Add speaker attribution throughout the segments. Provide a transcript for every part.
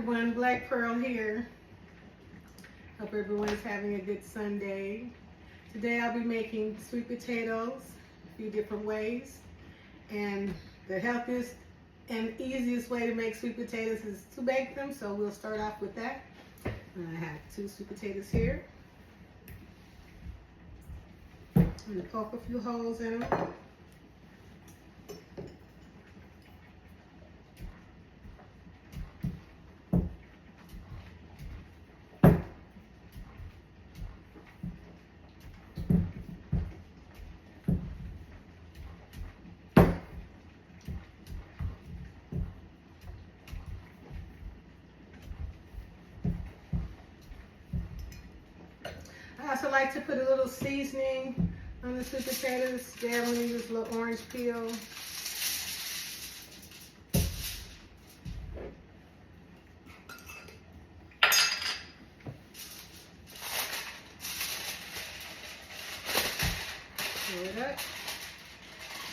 Speaker 1: everyone, Black Pearl here. Hope everyone's having a good Sunday. Today I'll be making sweet potatoes a few different ways. And the healthiest and easiest way to make sweet potatoes is to bake them, so we'll start off with that. And I have 2 sweet potatoes here. I'm going to poke a few holes in them. I also like to put a little seasoning on the sweet potatoes. There I'm going to use a little orange peel. Roll it up.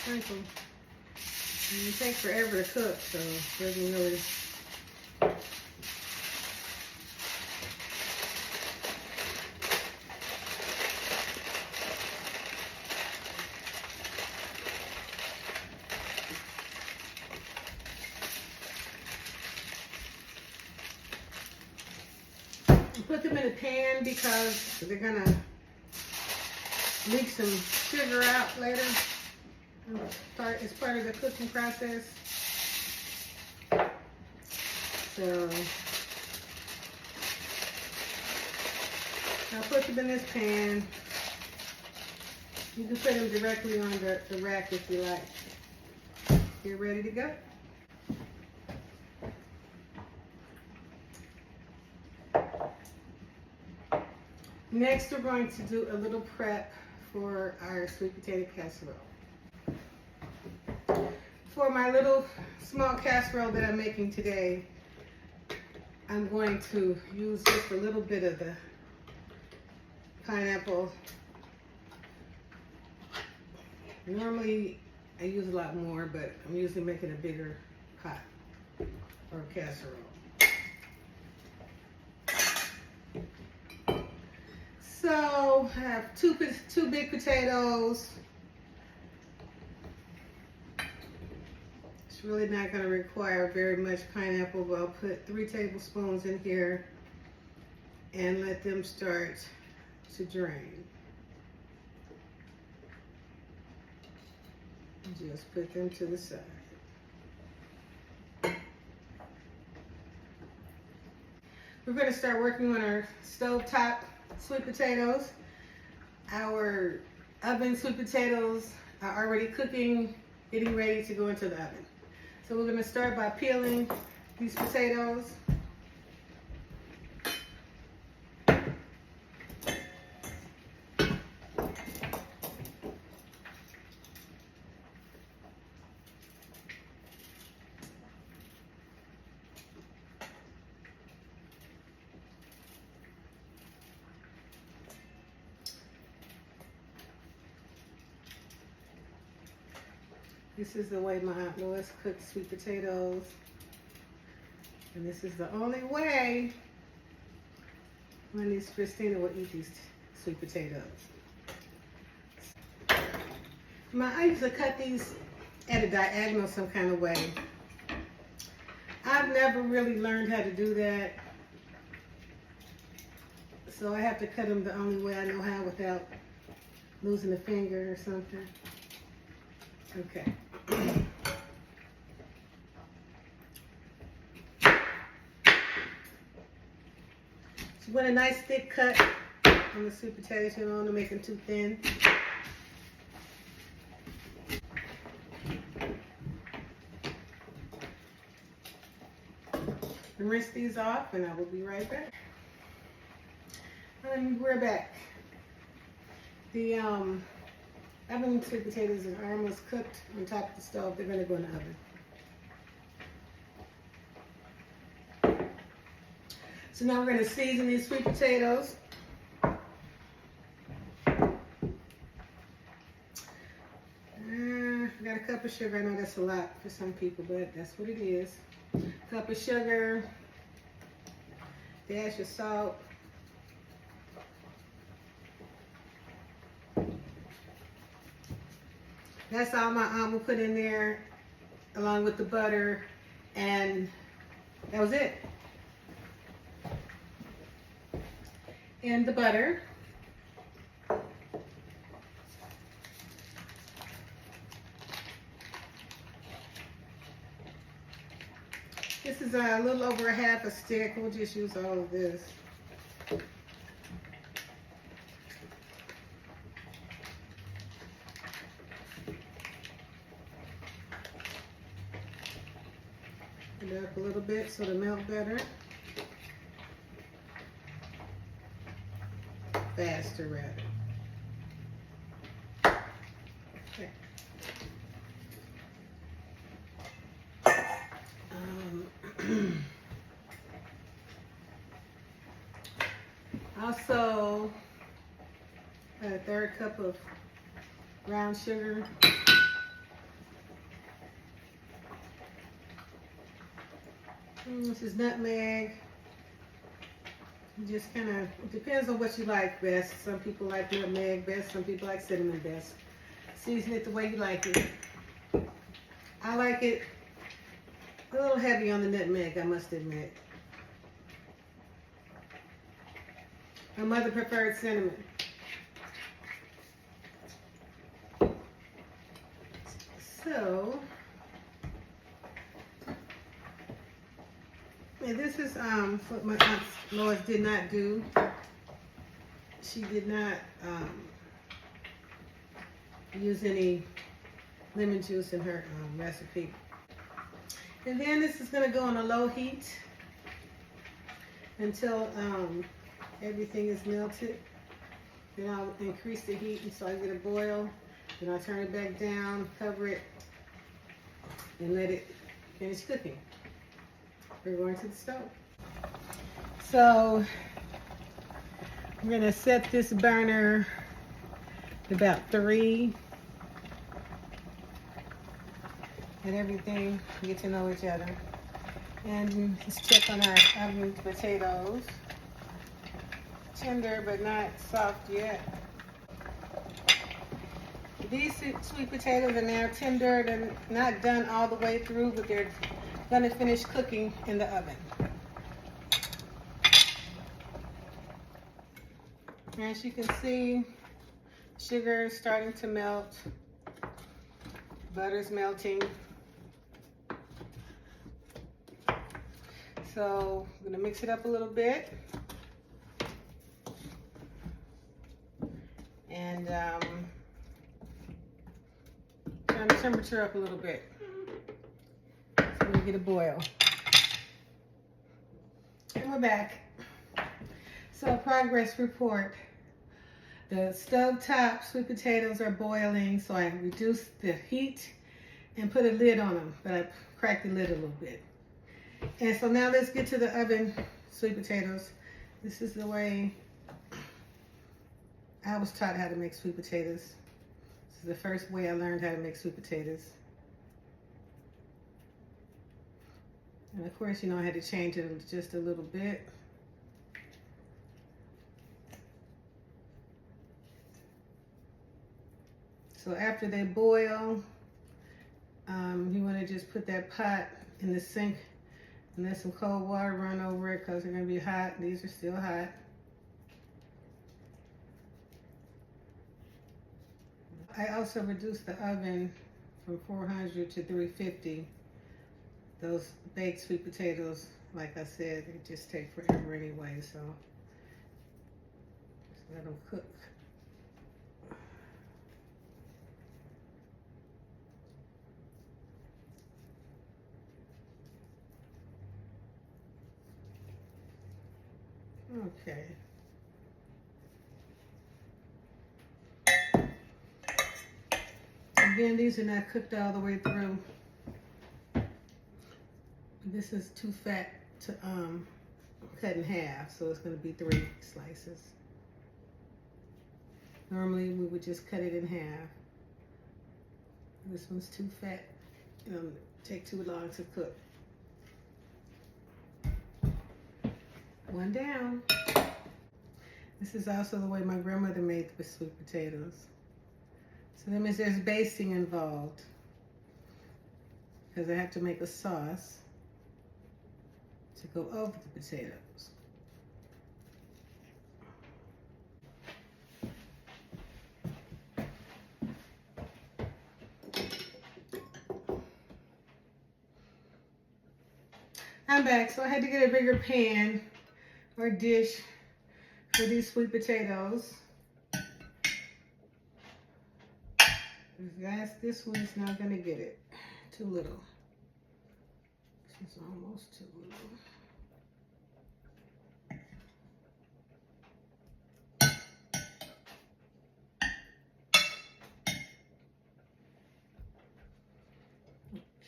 Speaker 1: Sprinkle. And it takes forever to cook, so it doesn't really. Put them in a pan because they're gonna leak some sugar out later. It's part of the cooking process. So I'll put them in this pan. You can put them directly on the rack if you like. You're ready to go. Next, we're going to do a little prep for our sweet potato casserole. For my little small casserole that I'm making today, I'm going to use just a little bit of the pineapple. Normally, I use a lot more, but I'm usually making a bigger pot or casserole. So I have two big potatoes. It's really not going to require very much pineapple, but I'll put 3 tablespoons in here and let them start to drain. Just put them to the side. We're going to start working on our stovetop sweet potatoes. Our oven sweet potatoes are already cooking, getting ready to go into the oven. So we're going to start by peeling these potatoes. This is the way my Aunt Lois cooks sweet potatoes. And this is the only way my niece Christina will eat these sweet potatoes. I used to cut these at a diagonal some kind of way. I've never really learned how to do that. So I have to cut them the only way I know how without losing a finger or something. Okay. So you want a nice thick cut on the sweet potatoes. You don't want to make them too thin. And rinse these off, and I will be right back. And we're back. The oven sweet potatoes are almost cooked on top of the stove. They're going to go in the oven. So now we're going to season these sweet potatoes. I got a cup of sugar. I know that's a lot for some people, but that's what it is. Cup of sugar, dash of salt. That's all my aunt will put in there along with the butter, and that was it. And the butter. This is a little over a half a stick. We'll just use all of this. Put it up a little bit so it'll melt better. Faster, rather. Okay. Also, a third cup of brown sugar. This is nutmeg. Just kind of, it depends on what you like best. Some people like nutmeg best, some people like cinnamon best. Season it the way you like it. I like it a little heavy on the nutmeg, I must admit. My mother preferred cinnamon. So, and this is what my Aunt Lois did not do. She did not use any lemon juice in her recipe. And then this is going to go on a low heat until everything is melted. Then I'll increase the heat until I get a boil. Then I'll turn it back down, cover it, and let it finish cooking. We're going to the stove. So I'm going to set this burner at about 3. Let everything get to know each other. And let's check on our oven potatoes. Tender but not soft yet. These sweet potatoes are now tender. They're not done all the way through, but they're going to finish cooking in the oven. As you can see, sugar is starting to melt. Butter's melting. So I'm going to mix it up a little bit. And turn the temperature up a little bit. So we're going to get a boil. And we're back. So progress report. The stovetop sweet potatoes are boiling, so I reduced the heat and put a lid on them, but I cracked the lid a little bit. And so now let's get to the oven sweet potatoes. This is the way I was taught how to make sweet potatoes. This is the first way I learned how to make sweet potatoes. And of course, you know, I had to change it just a little bit. So after they boil, you want to just put that pot in the sink and let some cold water run over it because they're going to be hot. These are still hot. I also reduced the oven from 400 to 350. Those baked sweet potatoes, like I said, they just take forever anyway, so just let them cook. Okay. Again, these are not cooked all the way through. This is too fat to cut in half, so it's going to be 3 slices. Normally, we would just cut it in half. This one's too fat. It'll take too long to cook. One down. This is also the way my grandmother made the sweet potatoes. So that means there's basting involved, because I have to make a sauce to go over the potatoes. I'm back, so I had to get a bigger pan or dish for these sweet potatoes. This one's not gonna get it. Too little. This is almost too little.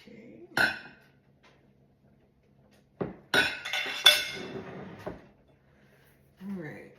Speaker 1: Okay. All right.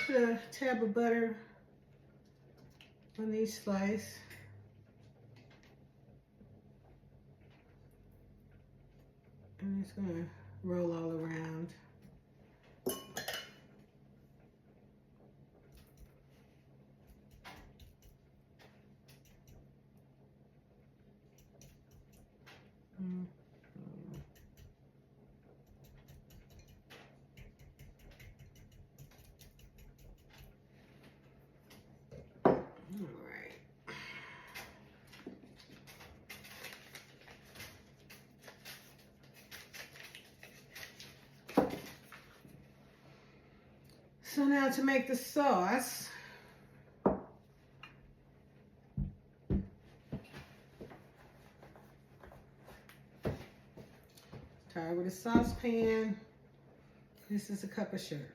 Speaker 1: Put a tab of butter on these slices. And it's gonna roll all around. So now to make the sauce, start with a saucepan. This is a cup of sugar.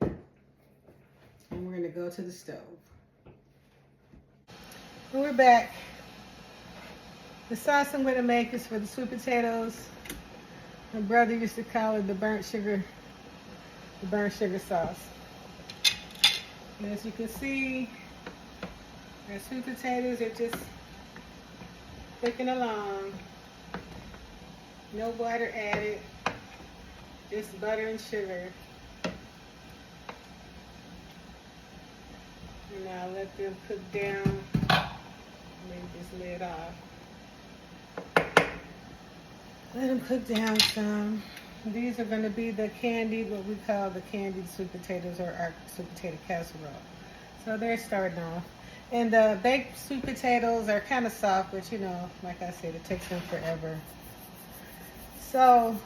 Speaker 1: And we're gonna go to the stove. And we're back. The sauce I'm gonna make is for the sweet potatoes. My brother used to call it the burnt sugar sauce. And as you can see, our sweet potatoes are just cooking along. No water added, just butter and sugar. And now let them cook down. Maybe this lid off. Let them cook down some. These are going to be the candied, what we call the candied sweet potatoes, or our sweet potato casserole. So they're starting off. And the baked sweet potatoes are kind of soft, but you know, like I said, it takes them forever. So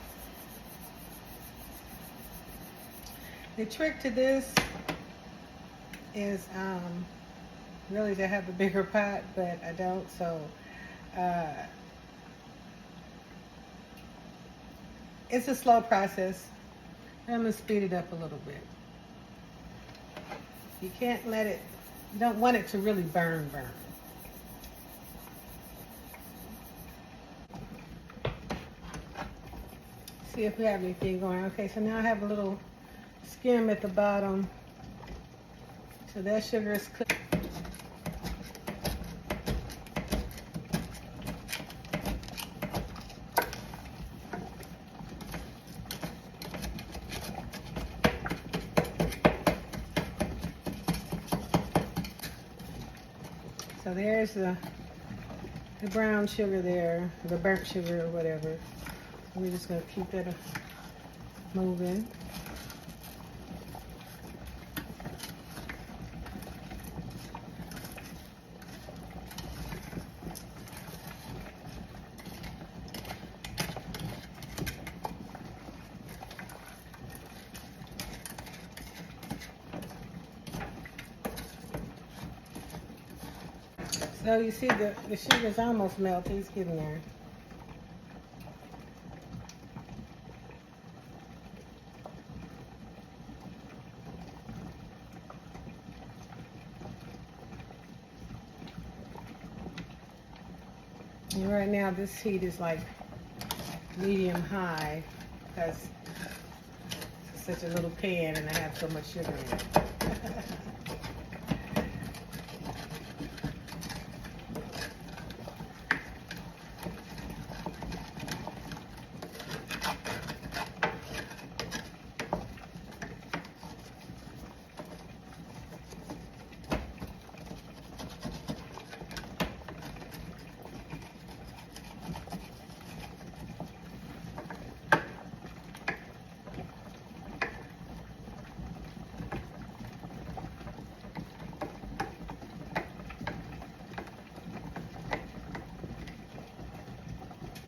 Speaker 1: the trick to this is really to have a bigger pot, but I don't. So it's a slow process. I'm gonna speed it up a little bit. You can't let it, you don't want it to really burn. See if we have anything going. Okay, so now I have a little skim at the bottom. So that sugar is cooked. So there's the brown sugar there, the burnt sugar or whatever. We're just gonna keep that moving. So you see the sugar's almost melted, it's getting there. And right now this heat is like medium high because it's such a little pan and I have so much sugar in it.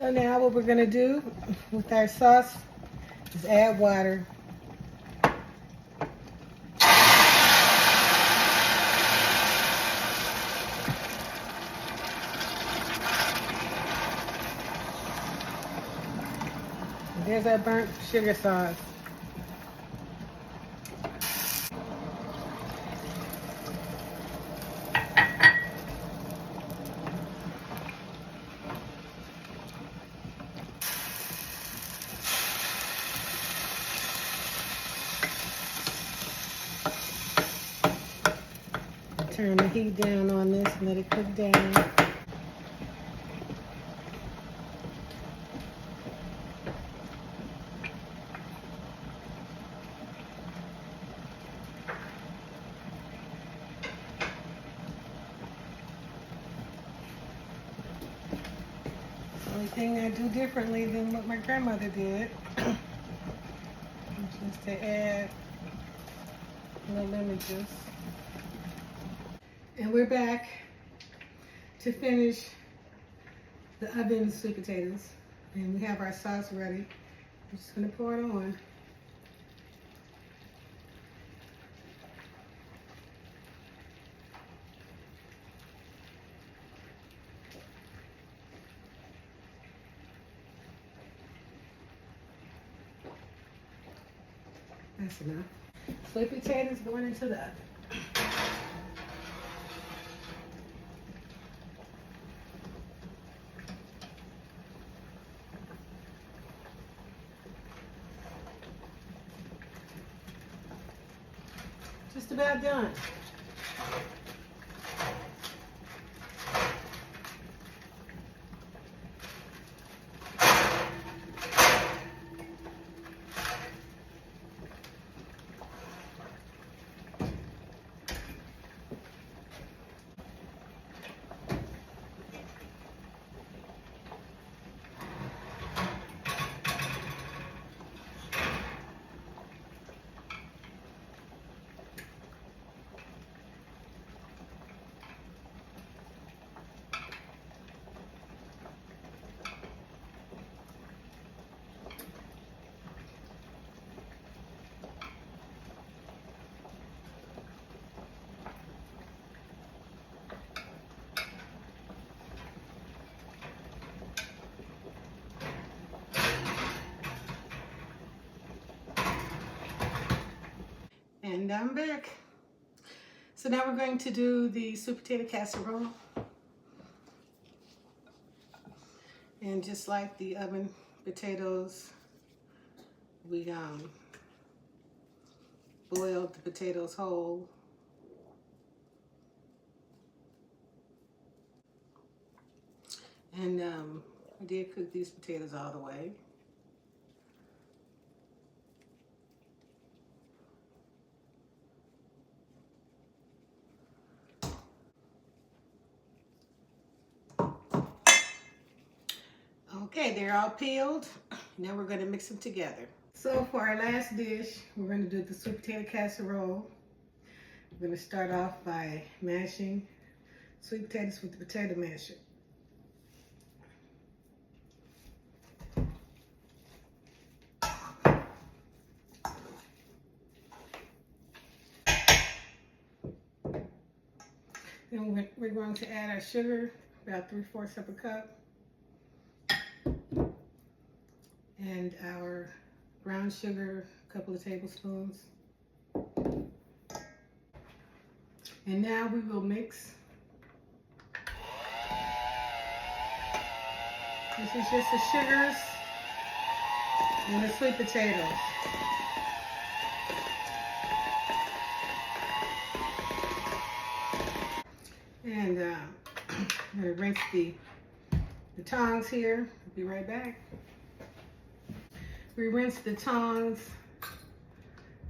Speaker 1: So now what we're gonna do with our sauce is add water. And there's our burnt sugar sauce. Turn the heat down on this and let it cook down. Only thing I do differently than what my grandmother did is just to add a little lemon juice. And we're back to finish the oven sweet potatoes. And we have our sauce ready. I'm just gonna pour it on. That's enough. Sweet potatoes going into the oven. Just about done. And I'm back. So now we're going to do the sweet potato casserole. And just like the oven potatoes, we boiled the potatoes whole. And I did cook these potatoes all the way. Okay, they're all peeled. Now we're gonna mix them together. So for our last dish, we're gonna do the sweet potato casserole. We're gonna start off by mashing sweet potatoes with the potato masher. Then we're going to add our sugar, about 3/4 of a cup. And our brown sugar, a couple of tablespoons. And now we will mix. This is just the sugars and the sweet potatoes. And I'm gonna rinse the tongs here. I'll be right back. We rinse the tongs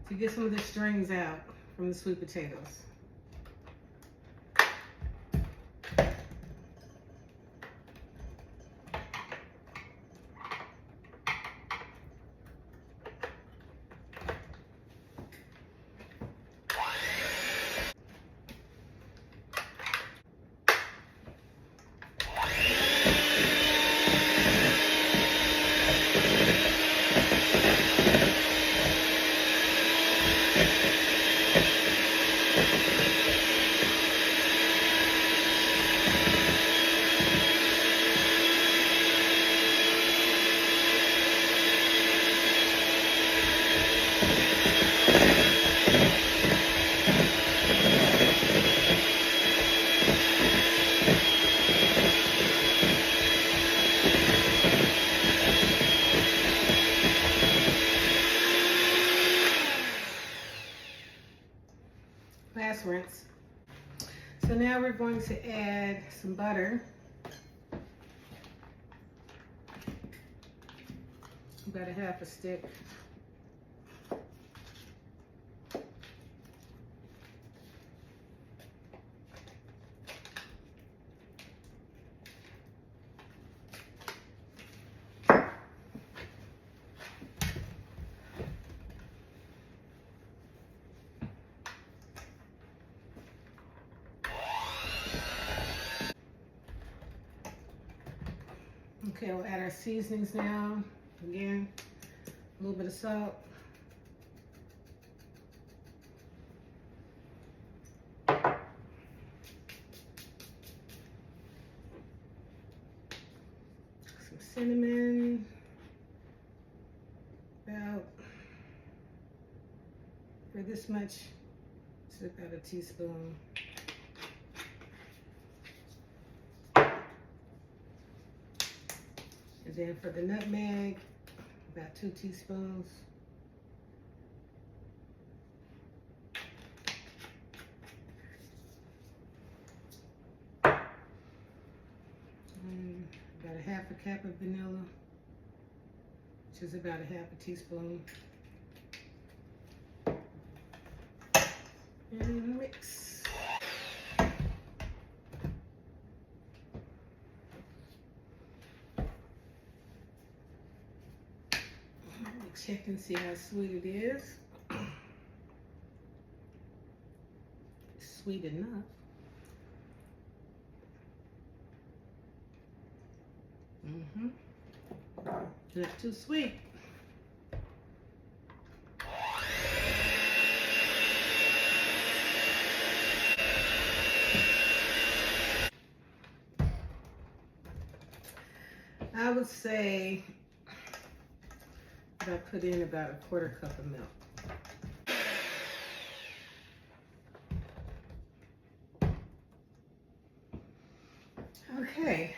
Speaker 1: to get some of the strings out from the sweet potatoes. Last rinse. So now we're going to add some butter. About a half a stick. Okay, we'll add our seasonings now. Again, a little bit of salt. Some cinnamon. About, for this much, it's about a teaspoon. And then for the nutmeg, about 2 teaspoons. And about a half a cup of vanilla, which is about a half a teaspoon. And mix. Check and see how sweet it is. Sweet enough. Not too sweet. I would say that I put in about a quarter cup of milk. Okay,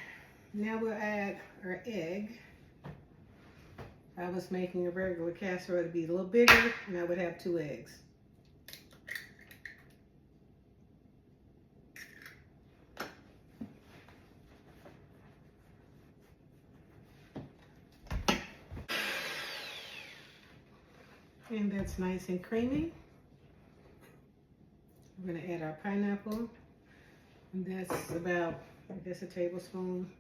Speaker 1: now we'll add our egg. If I was making a regular casserole, it'd be a little bigger, and I would have 2 eggs. And that's nice and creamy. We're gonna add our pineapple. And that's about, I guess, a tablespoon.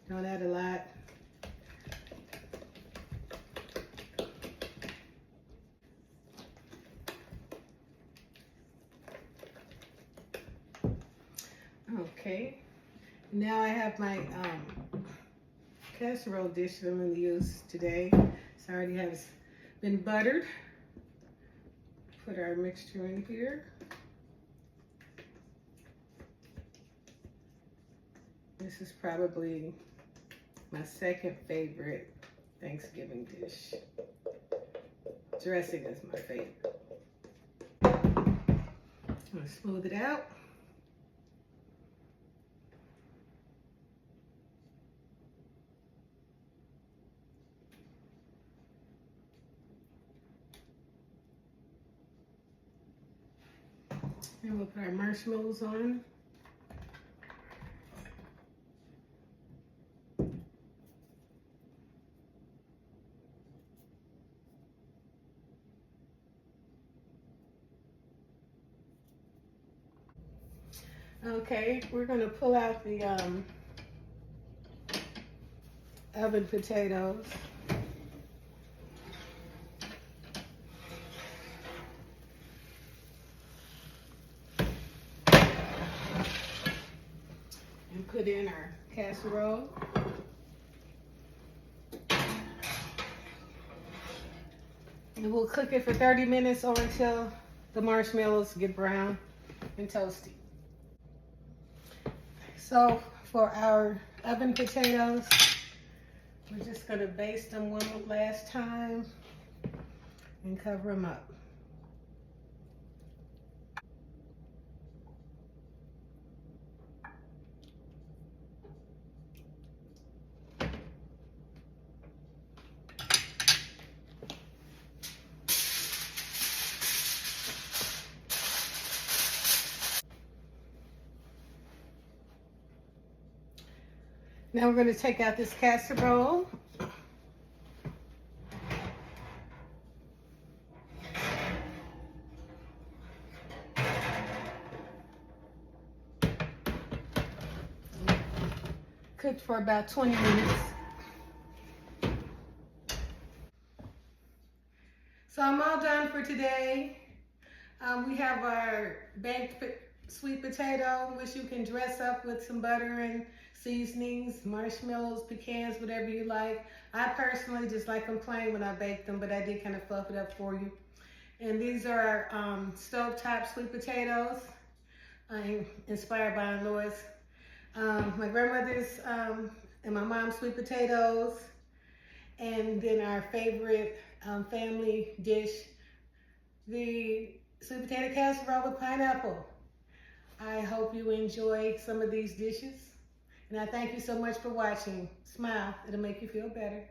Speaker 1: Don't add a lot. Okay, now I have my casserole dish that I'm going to use today. It already has been buttered. Put our mixture in here. This is probably my second favorite Thanksgiving dish. Dressing is my favorite. I'm going to smooth it out. And we'll put our marshmallows on. Okay, we're gonna pull out the oven potatoes. And put in our casserole. And we'll cook it for 30 minutes or until the marshmallows get brown and toasty. So for our oven potatoes, we're just gonna baste them one last time and cover them up. Now we're gonna take out this casserole. Cooked for about 20 minutes. So I'm all done for today. We have our baked sweet potato, which you can dress up with some butter and seasonings, marshmallows, pecans, whatever you like. I personally just like them plain when I bake them, but I did kind of fluff it up for you. And these are stovetop sweet potatoes, inspired by Lois. My grandmother's and my mom's sweet potatoes, and then our favorite family dish, the sweet potato casserole with pineapple. I hope you enjoy some of these dishes, and I thank you so much for watching. Smile, it'll make you feel better.